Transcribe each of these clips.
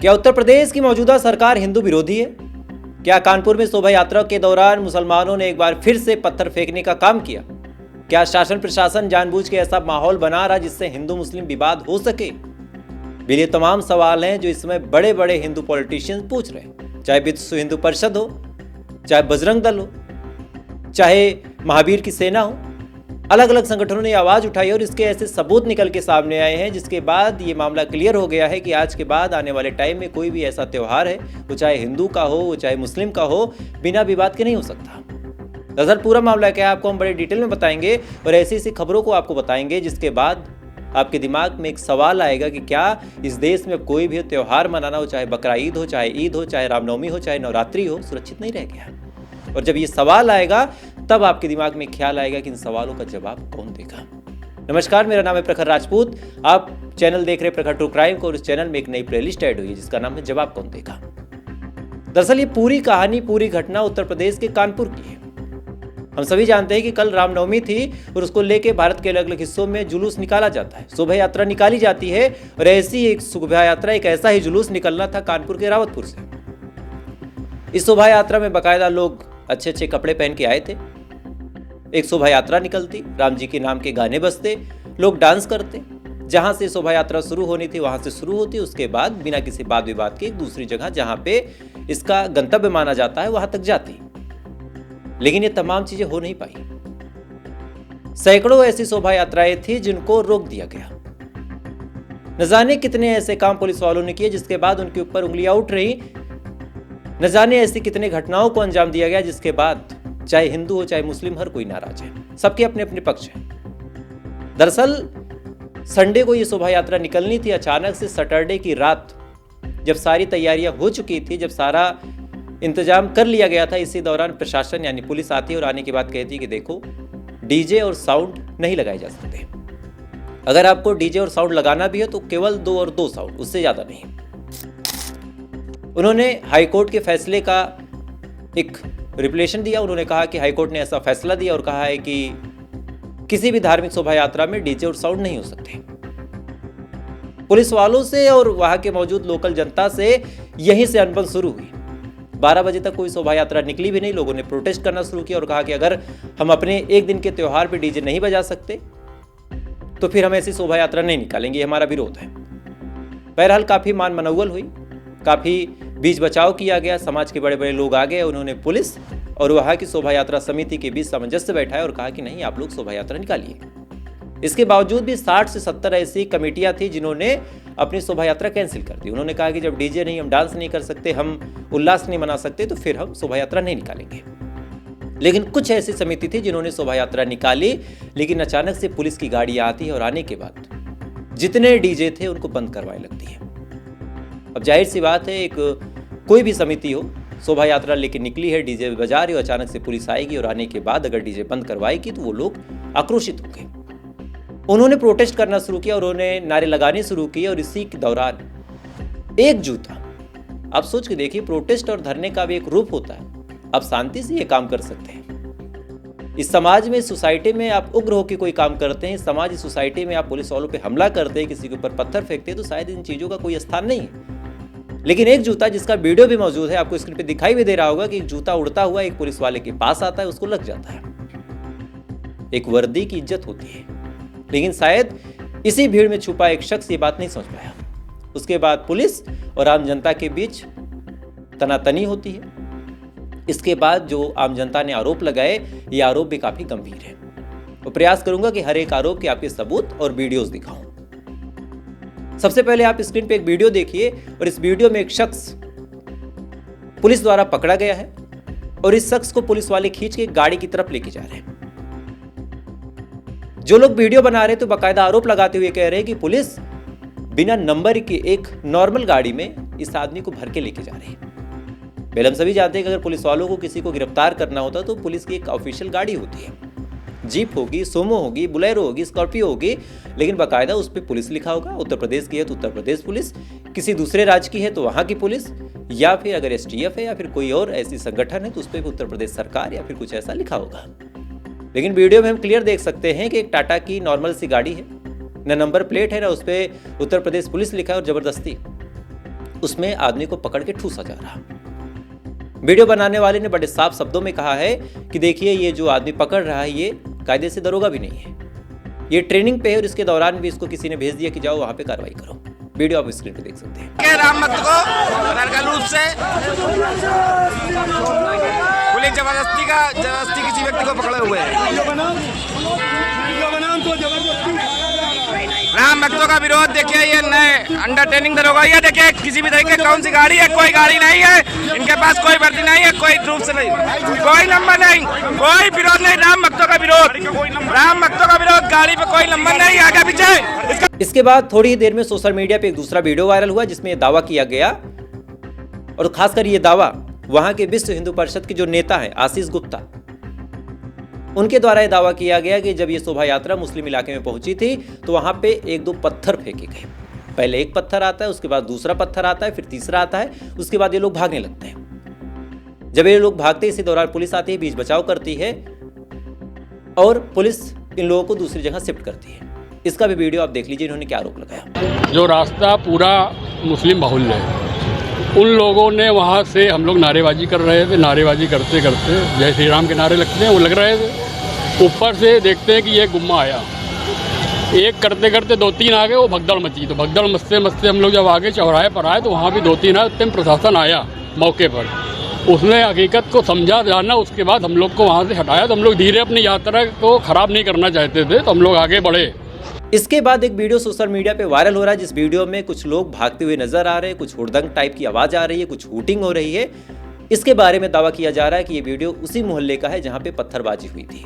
क्या उत्तर प्रदेश की मौजूदा सरकार हिंदू विरोधी है? क्या कानपुर में शोभा यात्रा के दौरान मुसलमानों ने एक बार फिर से पत्थर फेंकने का काम किया? क्या शासन प्रशासन जानबूझ के ऐसा माहौल बना रहा जिससे हिंदू मुस्लिम विवाद हो सके? ये तमाम सवाल हैं जो इस समय बड़े बड़े हिंदू पॉलिटिशियंस पूछ रहे हैं, चाहे विश्व हिंदू परिषद हो, चाहे बजरंग दल हो, चाहे महावीर की सेना हो। अलग अलग संगठनों ने आवाज उठाई और इसके ऐसे सबूत निकल के सामने आए हैं जिसके बाद ये मामला क्लियर हो गया है कि आज के बाद आने वाले टाइम में कोई भी ऐसा त्यौहार है, वो चाहे हिंदू का हो, वो चाहे मुस्लिम का हो, बिना विवाद के नहीं हो सकता। दरअसल पूरा मामला क्या है आपको हम बड़े डिटेल में बताएंगे और ऐसी ऐसी खबरों को आपको बताएंगे जिसके बाद आपके दिमाग में एक सवाल आएगा कि क्या इस देश में कोई भी त्यौहार मनाना हो, चाहे बकरा ईद हो, चाहे ईद हो, चाहे रामनवमी हो, चाहे नवरात्रि हो, सुरक्षित नहीं रह गया। और जब ये सवाल आएगा तब आपके दिमाग में ख्याल आएगा कि इन सवालों का जवाब कौन देगा। नमस्कार, मेरा नाम है प्रखर राजपूत। आप चैनल देख रहे प्रखर ट्रू क्राइम को और इस चैनल में एक नई प्लेलिस्ट ऐड हुई है जिसका नाम है जवाब कौन देगा। दरअसल ये पूरी कहानी, पूरी घटना उत्तर प्रदेश के कानपुर की है। हम सभी जानते हैं कि कल रामनवमी थी और उसको लेके भारत के अलग अलग हिस्सों में जुलूस निकाला जाता है, शोभा यात्रा निकाली जाती है और ऐसी एक शोभा यात्रा, एक ऐसा ही जुलूस निकलना था कानपुर के रावतपुर से। इस शोभा यात्रा में बाकायदा लोग अच्छे अच्छे कपड़े पहन के आए थे। एक शोभा यात्रा निकलती, राम जी के नाम के गाने बजते, लोग डांस करते। जहां से शोभा यात्रा शुरू होनी थी वहां से शुरू होती, उसके बाद बिना किसी वाद विवाद के एक दूसरी जगह जहां पे इसका गंतव्य माना जाता है वहां तक जाती। लेकिन ये तमाम चीजें हो नहीं पाई। सैकड़ों ऐसी शोभा यात्राएं थी जिनको रोक दिया गया। न जाने कितने ऐसे काम पुलिस वालों ने किए जिसके बाद उनके ऊपर उंगलियां उठ रही। न जाने ऐसी कितने घटनाओं को अंजाम दिया गया जिसके बाद चाहे हिंदू हो चाहे मुस्लिम, हर कोई नाराज है। सबके अपने अपने पक्ष हैं। दरअसल संडे को यह शोभा यात्रा निकलनी थी। अचानक से सैटरडे की रात जब सारी तैयारियां हो चुकी थी, जब सारा इंतजाम कर लिया गया था, इसी दौरान प्रशासन यानी पुलिस आती है और आने के बाद कहती है कि देखो, डीजे और साउंड नहीं लगाए जा सकते। अगर आपको डीजे और साउंड लगाना भी है तो केवल 2 और 2 साउंड, उससे ज्यादा नहीं। उन्होंने हाईकोर्ट के फैसले का एक रिप्लेशन दिया। उन्होंने कहा कि हाईकोर्ट ने ऐसा फैसला दिया और कहा है कि किसी भी धार्मिक शोभा यात्रा में डीजे और साउंड नहीं हो सकते। पुलिस वालों से और वहां के मौजूद लोकल जनता से यहीं से अनबन शुरू हुई। 12 बजे तक कोई शोभा यात्रा निकली भी नहीं। लोगों ने प्रोटेस्ट करना शुरू किया और कहा कि अगर हम अपने एक दिन के त्योहार पे डीजे नहीं बजा सकते तो फिर हम ऐसी शोभा यात्रा नहीं निकालेंगे, हमारा विरोध है। बहरहाल काफी मान मनौवल हुई, काफी बीच बचाव किया गया। समाज के बड़े बड़े लोग आ गए। उन्होंने पुलिस और वहां की शोभा यात्रा समिति के बीच सामंजस्य बैठाया और कहा कि नहीं, आप लोग शोभा यात्रा निकालिए। इसके बावजूद भी 60 से 70 ऐसी कमेटियां थी जिन्होंने अपनी शोभा यात्रा कैंसिल कर दी। उन्होंने कहा कि जब डीजे नहीं, हम डांस नहीं कर सकते, हम उल्लास नहीं मना सकते, तो फिर हम शोभा यात्रा नहीं निकालेंगे। लेकिन कुछ ऐसी समिति थी जिन्होंने शोभा यात्रा निकाली, लेकिन अचानक से पुलिस की गाड़ियां आती है और आने के बाद जितने डीजे थे उनको बंद करवाने लगती है। अब जाहिर सी बात है, एक कोई भी समिति हो, शोभा यात्रा लेके निकली है, डीजे बजा रही हो, अचानक से पुलिस आएगी और आने के बाद अगर डीजे बंद करवाएगी तो वो लोग आक्रोशित होंगे। उन्होंने प्रोटेस्ट करना शुरू किया और उन्होंने नारे लगाने शुरू किए और इसी के दौरान एक जूता, आप सोच के देखिए, प्रोटेस्ट और धरने का भी एक रूप होता है। आप शांति से ये काम कर सकते हैं। इस समाज में, सोसाइटी में आप उग्र होकर कोई काम करते हैं, समाज, इस सोसाइटी में आप पुलिस वालों पे हमला करते हैं, किसी के ऊपर पत्थर फेंकते हैं, तो शायद इन चीजों का कोई स्थान नहीं है। लेकिन एक जूता, जिसका वीडियो भी मौजूद है, आपको स्क्रीन पे दिखाई भी दे रहा होगा कि एक जूता उड़ता हुआ एक पुलिस वाले के पास आता है, उसको लग जाता है। एक वर्दी की इज्जत होती है। लेकिन शायद इसी भीड़ में छुपा एक शख्स ये बात नहीं समझ पाया। उसके बाद पुलिस और आम जनता के बीच तनातनी होती है। इसके बाद जो आम जनता ने आरोप लगाए, ये आरोप भी काफी गंभीर है। तो प्रयास करूंगा कि हर एक आरोप के आपके सबूत और वीडियोस दिखाऊं। सबसे पहले आप स्क्रीन पे एक वीडियो देखिए और इस वीडियो में एक शख्स पुलिस द्वारा पकड़ा गया है और इस शख्स को पुलिस वाले खींच के गाड़ी की तरफ लेके जा रहे हैं। जो लोग वीडियो बना रहे तो बाकायदा आरोप लगाते हुए कह रहे हैं कि पुलिस बिना नंबर की एक नॉर्मल गाड़ी में इस आदमी को भर के लेके जा रही है। पहले हम सभी जानते हैं कि अगर पुलिस वालों को किसी को गिरफ्तार करना होता तो पुलिस की एक ऑफिशियल गाड़ी होती है, जीप होगी, सोमो होगी, बुलेरो होगी, स्कॉर्पियो होगी, लेकिन बाकायदा उस पर पुलिस लिखा होगा। उत्तर प्रदेश की है तो उत्तर प्रदेश पुलिस, किसी दूसरे राज्य की है तो वहां की पुलिस, या फिर अगर एसटीएफ है या फिर कोई और ऐसी संगठन है तो उस पर भी उत्तर प्रदेश सरकार या फिर कुछ ऐसा लिखा होगा। लेकिन वीडियो में हम क्लियर देख सकते हैं कि एक टाटा की नॉर्मल सी गाड़ी है, न नंबर प्लेट है, ना उस पर उत्तर प्रदेश पुलिस लिखा है, और जबरदस्ती उसमें आदमी को पकड़ के ठूसा जा रहा। वीडियो बनाने वाले ने बड़े साफ शब्दों में कहा है कि देखिए ये जो आदमी पकड़ रहा है ये कायदे से दरोगा भी नहीं है, ये ट्रेनिंग पे है और इसके दौरान भी इसको किसी ने भेज दिया कि जाओ वहां पे कार्रवाई करो। वीडियो आप स्क्रीन पे देख सकते हैं। राम भक्त को रूप से पुलिस जबरदस्ती किसी व्यक्ति को पकड़े हुए हैं। राम भक्तों का विरोध देखिए, ये नए अंडर ट्रेनिंग दरोगा, ये देखिए किसी भी तरीके कौन सी गाड़ी है, कोई गाड़ी नहीं है इनके पास, कोई वर्दी नहीं है, कोई ट्रूप से नहीं, कोई नंबर नहीं, कोई विरोध नहीं। राम भक्तों का विरोध, राम भक्तों का विरोध, गाड़ी पे कोई नंबर नहीं, आगे पीछे। इसके बाद थोड़ी ही देर में सोशल मीडिया पे एक दूसरा वीडियो वायरल हुआ जिसमें दावा किया गया, और खासकर ये दावा वहां के विश्व हिंदू परिषद के जो नेता हैं आशीष गुप्ता, उनके द्वारा यह दावा किया गया कि जब ये शोभा यात्रा मुस्लिम इलाके में पहुंची थी तो वहां पे एक दो पत्थर फेंके गए। पहले एक पत्थर आता है, उसके बाद दूसरा पत्थर आता है, फिर तीसरा आता है, उसके बाद ये लोग भागने लगते हैं। जब ये लोग भागते इसी दौरान पुलिस आती है, बीच बचाव करती है और पुलिस इन लोगों को दूसरी जगह शिफ्ट करती है। इसका भी वीडियो आप देख लीजिए इन्होंने क्या आरोप लगाया। जो रास्ता पूरा मुस्लिम बाहुल्य है, उन लोगों ने वहाँ से, हम लोग नारेबाजी कर रहे थे, नारेबाजी करते करते जय श्री राम के नारे लगते हैं वो लग रहे थे, ऊपर से देखते हैं कि ये गुम्मा आया, एक करते करते 2-3 आ गए, वो भगदड़ मची। तो भगदड़ मचते मचते हम लोग जब आगे चौराहे पर आए तो वहाँ भी 2-3 आए, तब प्रशासन आया मौके पर, उसने हकीकत को समझा जाना, उसके बाद हम लोग को वहाँ से हटाया। तो हम लोग धीरे अपनी यात्रा को ख़राब नहीं करना चाहते थे, तो हम लोग आगे बढ़े। इसके बाद एक वीडियो सोशल मीडिया पे वायरल हो रहा है, जिस वीडियो में कुछ लोग भागते हुए नजर आ रहे हैं, कुछ हुड़दंग टाइप की आवाज आ रही है, कुछ हूटिंग हो रही है। इसके बारे में दावा किया जा रहा है कि ये वीडियो उसी मोहल्ले का है जहां पे पत्थरबाजी हुई थी।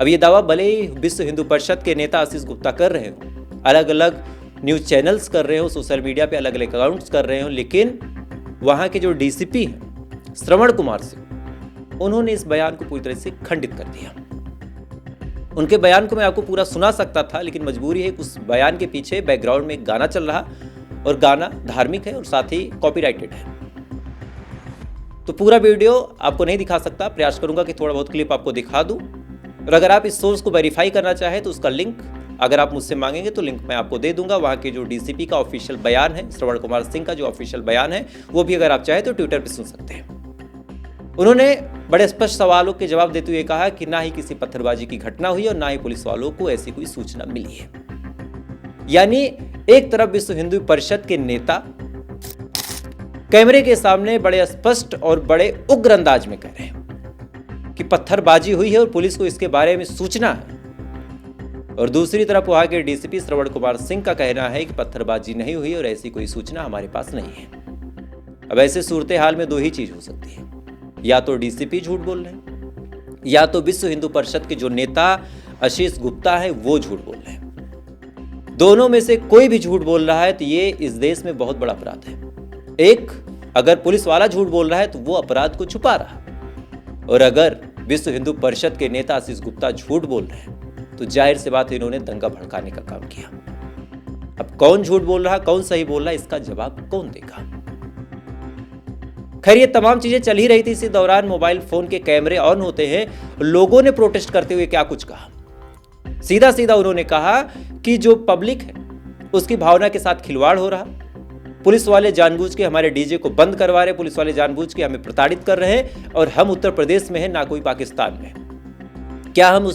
अब ये दावा भले ही विश्व हिंदू परिषद के नेता आशीष गुप्ता कर रहे हो, अलग अलग न्यूज चैनल्स कर रहे हो, सोशल मीडिया पे अलग अलग अकाउंट्स कर रहे हो, लेकिन वहां के जो डीसीपी हैं श्रवण कुमार सिंह, उन्होंने इस बयान को पूरी तरह से खंडित कर दिया। उनके बयान को मैं आपको पूरा सुना सकता था, लेकिन मजबूरी है कि उस बयान के पीछे बैकग्राउंड में एक गाना चल रहा, और गाना धार्मिक है और साथ ही कॉपीराइटेड है, तो पूरा वीडियो आपको नहीं दिखा सकता। प्रयास करूंगा कि थोड़ा बहुत क्लिप आपको दिखा दूं, और अगर आप इस सोर्स को वेरीफाई करना चाहें तो उसका लिंक अगर आप मुझसे मांगेंगे तो लिंक मैं आपको दे दूंगा। वहाँ के जो डीसीपी का ऑफिशियल बयान है, श्रवण कुमार सिंह का जो ऑफिशियल बयान है, वो भी अगर आप चाहें तो ट्विटर पर सुन सकते हैं। उन्होंने बड़े स्पष्ट सवालों के जवाब देते हुए कहा कि ना ही किसी पत्थरबाजी की घटना हुई और ना ही पुलिस वालों को ऐसी कोई सूचना मिली है। यानी एक तरफ विश्व हिंदू परिषद के नेता कैमरे के सामने बड़े स्पष्ट और बड़े उग्र अंदाज में कह रहे हैं कि पत्थरबाजी हुई है और पुलिस को इसके बारे में सूचना है, और दूसरी तरफ वहां के डीसीपी श्रवण कुमार सिंह का कहना है कि पत्थरबाजी नहीं हुई और ऐसी कोई सूचना हमारे पास नहीं है। अब ऐसे सूरत हाल में दो ही चीज हो सकती है, या तो डीसीपी झूठ बोल रहे हैं, या तो विश्व हिंदू परिषद के जो नेता आशीष गुप्ता है वो झूठ बोल रहे हैं। दोनों में से कोई भी झूठ बोल रहा है तो ये इस देश में बहुत बड़ा अपराध है। एक, अगर पुलिस वाला झूठ बोल रहा है तो वो अपराध को छुपा रहा, और अगर विश्व हिंदू परिषद के नेता आशीष गुप्ता झूठ बोल रहे हैं तो जाहिर सी बात है इन्होंने दंगा भड़काने का काम किया। अब कौन झूठ बोल रहा, कौन सही बोल रहा है, इसका जवाब कौन देगा। खैर ये तमाम चीजें चल ही रही थी, इसी दौरान मोबाइल फोन के कैमरे ऑन होते हैं। लोगों ने प्रोटेस्ट करते हुए क्या कुछ कहा, सीधा सीधा उन्होंने कहा कि जो पब्लिक है उसकी भावना के साथ खिलवाड़ हो रहा, पुलिस वाले जानबूझ के हमारे डीजे को बंद करवा रहे, पुलिस वाले जानबूझ के हमें प्रताड़ित कर रहे हैं, और हम उत्तर प्रदेश में हैं ना कोई पाकिस्तान में। क्या हम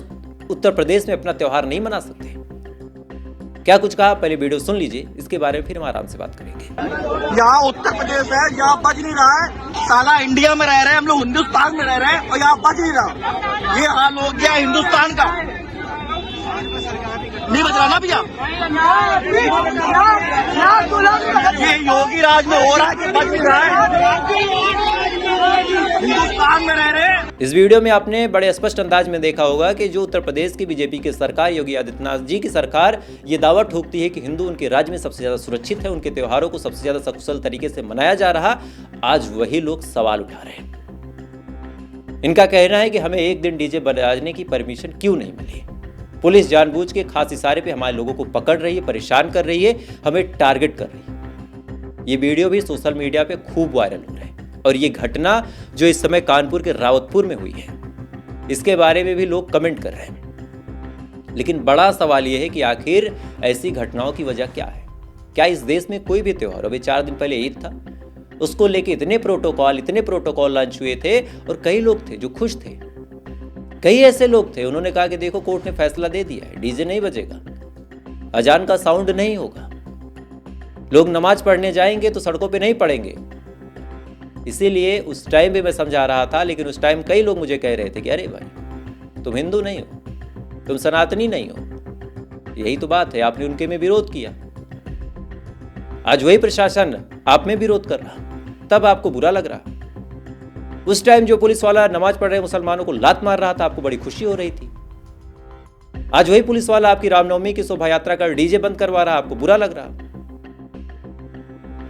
उत्तर प्रदेश में अपना त्योहार नहीं मना सकते? क्या कुछ कहा, पहले वीडियो सुन लीजिए, इसके बारे में फिर हम आराम से बात करेंगे। यहाँ उत्तर प्रदेश है, यहाँ बच नहीं रहा है, साला इंडिया में रह रहे हैं हम लोग, हिंदुस्तान में रह रहे हैं और यहाँ बच नहीं रहा। ये हाल हो गया हिंदुस्तान का, नहीं बच रहा ना भैया। ये योगी राज में हो रहा है कि बच नहीं रहा है, हिंदुस्तान में रह रहे हैं। इस वीडियो में आपने बड़े स्पष्ट अंदाज में देखा होगा कि जो उत्तर प्रदेश की बीजेपी की सरकार, योगी आदित्यनाथ जी की सरकार, ये दावा ठोकती है कि हिंदू उनके राज्य में सबसे ज्यादा सुरक्षित है, उनके त्योहारों को सबसे ज्यादा सकुशल तरीके से मनाया जा रहा, आज वही लोग सवाल उठा रहे हैं। इनका कहना है कि हमें एक दिन डीजे बजाने की परमिशन क्यों नहीं मिली, पुलिस जानबूझ के खास इशारे पे हमारे लोगों को पकड़ रही है, परेशान कर रही है, हमें टारगेट कर रही है। ये वीडियो भी सोशल मीडिया पे खूब वायरल हो रहा है, और ये घटना जो इस समय कानपुर के रावतपुर में हुई है, इसके बारे में भी लोग कमेंट कर रहे हैं। लेकिन बड़ा सवाल यह है कि आखिर ऐसी घटनाओं की वजह क्या है? क्या इस देश में कोई भी त्योहार, अभी 4 दिन पहले ईद था, उसको लेके इतने प्रोटोकॉल लॉन्च हुए थे और कई लोग थे जो खुश थे। कई ऐसे लोग थे, उन्होंने कहा कि देखो कोर्ट ने फैसला दे दिया है, डीजे नहीं बजेगा, अजान का साउंड नहीं होगा, लोग नमाज पढ़ने जाएंगे तो सड़कों पे नहीं पड़ेंगे। इसीलिए उस टाइम भी मैं समझा रहा था, लेकिन उस टाइम कई लोग मुझे कह रहे थे कि अरे भाई तुम हिंदू नहीं हो, तुम सनातनी नहीं हो, यही तो बात है, आपने उनके में विरोध किया। आज वही प्रशासन आप में विरोध कर रहा, तब आपको बुरा लग रहा। उस टाइम जो पुलिस वाला नमाज पढ़ रहे मुसलमानों को लात मार रहा था, आपको बड़ी खुशी हो रही थी। आज वही पुलिस वाला आपकी रामनवमी की शोभा यात्रा का डीजे बंद करवा रहा, आपको बुरा लग रहा।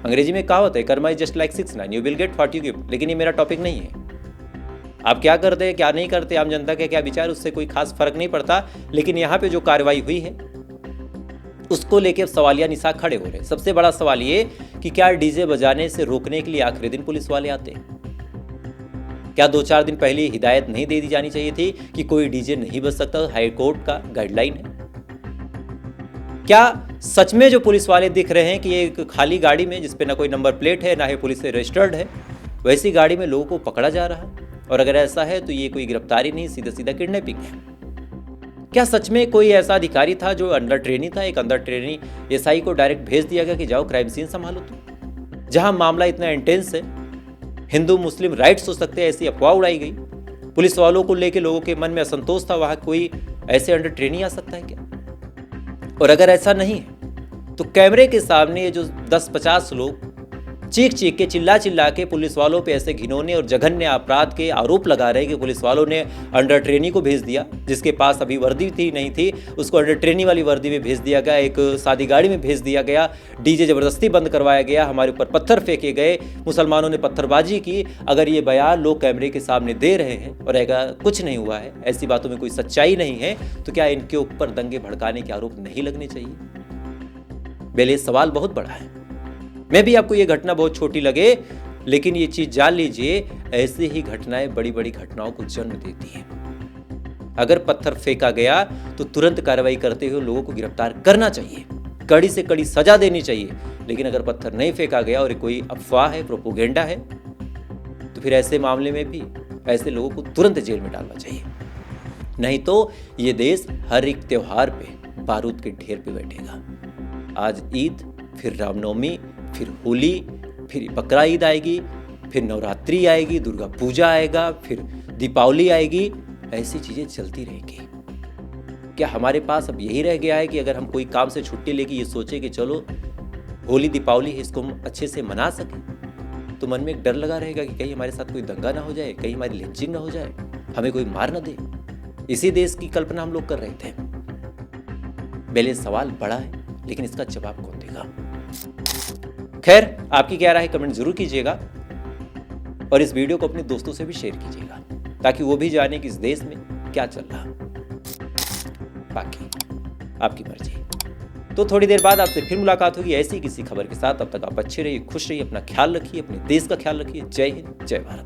अंग्रेजी में कहावत है, Karma is just like 6ix9ine, you will get what you give. लेकिन ये मेरा टॉपिक नहीं है। आप क्या करते हैं क्या नहीं करते, आम जनता के क्या विचार, उससे कोई खास फर्क नहीं पड़ता। लेकिन यहाँ पे जो कार्रवाई हुई है उसको लेके सवालिया निशान खड़े हो रहे हैं। सबसे बड़ा सवाल ये कि क्या डीजे बजाने से रोकने के लिए आखिरी दिन पुलिस वाले आते हैं? क्या 2-4 दिन पहले हिदायत नहीं दे दी जानी चाहिए थी कि कोई डीजे नहीं बज सकता? हाई कोर्ट का गाइडलाइन है। क्या सच में जो पुलिस वाले दिख रहे हैं कि ये एक खाली गाड़ी में जिसपे ना कोई नंबर प्लेट है, ना ही पुलिस से रजिस्टर्ड है, वैसी गाड़ी में लोगों को पकड़ा जा रहा है? और अगर ऐसा है तो ये कोई गिरफ्तारी नहीं, सीधा सीधा किडनैपिंग है। क्या सच में कोई ऐसा अधिकारी था जो अंडर ट्रेनी था? एक अंडर ट्रेनी एसआई को डायरेक्ट भेज दिया गया कि जाओ क्राइम सीन संभालो तुम। जहां मामला इतना इंटेंस है, हिंदू मुस्लिम राइट्स हो सकते हैं, ऐसी अफवाह उड़ाई गई। पुलिस वालों को लेके लोगों के मन में असंतोष था, वहां कोई ऐसे अंडर ट्रेनी आ सकता है क्या? और अगर ऐसा नहीं है तो कैमरे के सामने ये जो 10-50 लोग चीख के चिल्ला के पुलिस वालों पे ऐसे घिनौने और जघन्य अपराध के आरोप लगा रहे कि पुलिस वालों ने अंडर ट्रेनी को भेज दिया, जिसके पास अभी वर्दी थी नहीं थी, उसको अंडर ट्रेनी वाली वर्दी में भेज दिया गया, एक सादी गाड़ी में भेज दिया गया, डीजे जबरदस्ती बंद करवाया गया, हमारे ऊपर पत्थर फेंके गए, मुसलमानों ने पत्थरबाजी की। अगर ये बयान लोग कैमरे के सामने दे रहे हैं और अगर कुछ नहीं हुआ है, ऐसी बातों में कोई सच्चाई नहीं है, तो क्या इनके ऊपर दंगे भड़काने के आरोप नहीं लगने चाहिए? बेले सवाल बहुत बड़ा है। मैं भी आपको ये घटना बहुत छोटी लगे, लेकिन ये चीज जान लीजिए, ऐसी ही घटनाएं बड़ी बड़ी घटनाओं को जन्म देती हैं। अगर पत्थर फेंका गया तो तुरंत कार्रवाई करते हुए लोगों को गिरफ्तार करना चाहिए, कड़ी से कड़ी सजा देनी चाहिए। लेकिन अगर पत्थर नहीं फेंका गया और कोई अफवाह है, प्रोपोगेंडा है, तो फिर ऐसे मामले में भी ऐसे लोगों को तुरंत जेल में डालना चाहिए। नहीं तो ये देश हर एक त्योहार पे बारूद के ढेर पे बैठेगा। आज ईद, फिर रामनवमी, फिर होली, फिर बकरा ईद आएगी, फिर नवरात्रि आएगी, दुर्गा पूजा आएगा, फिर दीपावली आएगी, ऐसी चीजें चलती रहेगी। क्या हमारे पास अब यही रह गया है कि अगर हम कोई काम से छुट्टी लेके ये सोचे कि चलो होली दीपावली है, इसको हम अच्छे से मना सकें, तो मन में एक डर लगा रहेगा कि कहीं हमारे साथ कोई दंगा ना हो जाए, कहीं हमारी लिंचिंग ना हो जाए, हमें कोई मार ना दे। इसी देश की कल्पना हम लोग कर रहे थे। पहले सवाल बड़ा है, लेकिन इसका जवाब कौन देगा? खैर, आपकी क्या राय है कमेंट जरूर कीजिएगा और इस वीडियो को अपने दोस्तों से भी शेयर कीजिएगा, ताकि वो भी जाने कि इस देश में क्या चल रहा। बाकी आपकी मर्जी। तो थोड़ी देर बाद आपसे फिर मुलाकात होगी ऐसी किसी खबर के साथ। तब तक आप अच्छे रहिए, खुश रहिए, अपना ख्याल रखिए, अपने देश का ख्याल रखिए। जय हिंद, जय भारत।